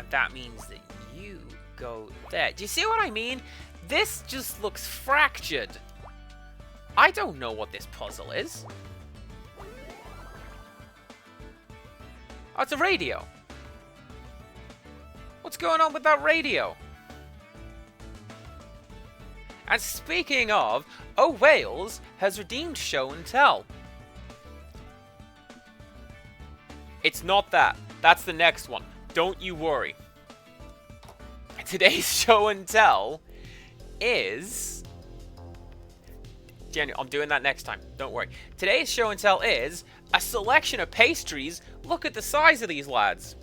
that means that you go there. Do you see what I mean? This just looks fractured. I don't know what this puzzle is. Oh, it's a radio. What's going on with that radio? And speaking of, Oh Wales has redeemed Show and Tell. It's not that. That's the next one. Don't you worry. Today's Show and Tell is... I'm doing that next time. Don't worry. Today's Show and Tell is a selection of pastries. Look at the size of these lads.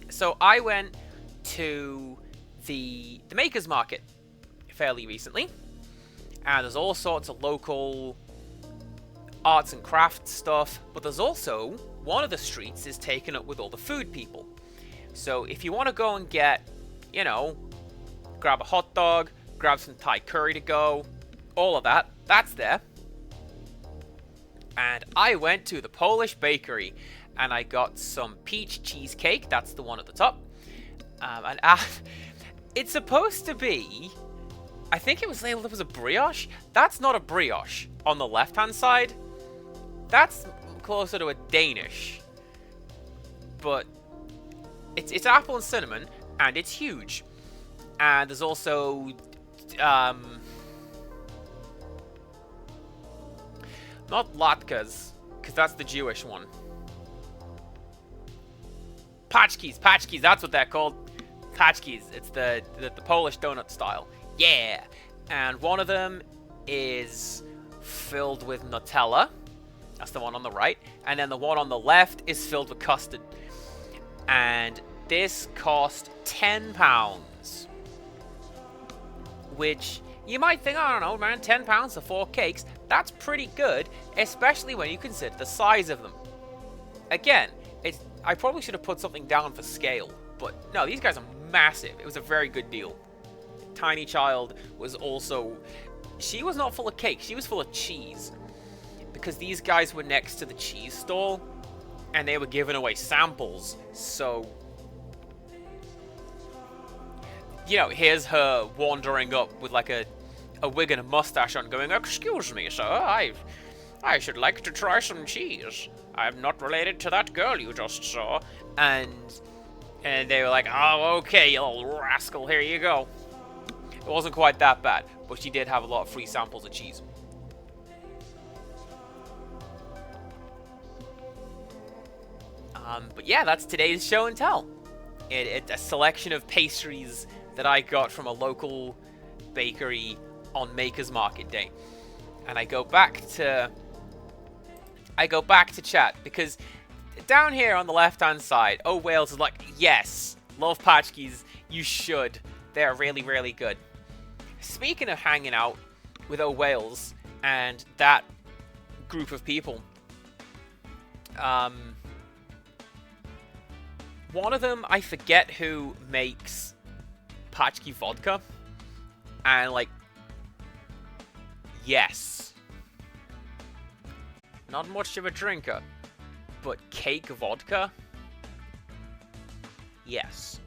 So I went to the Makers Market fairly recently. And there's all sorts of local arts and crafts stuff. But there's also, one of the streets is taken up with all the food people. So if you want to go and get, you know, grab a hot dog, grab some Thai curry to go, all of that, that's there. And I went to the Polish bakery and I got some peach cheesecake. That's the one at the top. It's supposed to be, I think it was labeled as a brioche. That's not a brioche on the left-hand side. That's closer to a Danish. But it's apple and cinnamon, and it's huge. And there's also not latkes, because that's the Jewish one. Paczkis, that's what they're called. Paczkis. It's the Polish donut style. Yeah. And one of them is filled with Nutella. That's the one on the right. And then the one on the left is filled with custard. And this cost £10. Which you might think, I don't know, man, £10 for 4 cakes. That's pretty good, especially when you consider the size of them. Again, I probably should have put something down for scale, but no, these guys are massive. It was a very good deal. Tiny Child was also... She was not full of cake, she was full of cheese. Because these guys were next to the cheese stall, and they were giving away samples, so... You know, here's her wandering up with like a wig and a mustache on going, "Excuse me, sir, I should like to try some cheese. I'm not related to that girl you just saw." And they were like, "Oh, okay, you little rascal, here you go." It wasn't quite that bad, but she did have a lot of free samples of cheese. But yeah, that's today's Show and Tell. It's a selection of pastries that I got from a local bakery on Makers Market Day. And I go back to chat because down here on the left-hand side, Oh Wales is like, yes, love Paczkis, you should. They're really, really good. Speaking of hanging out with Oh Wales and that group of people, one of them, I forget who makes Paczki vodka, and like, yes, not much of a drinker, but cake vodka, yes.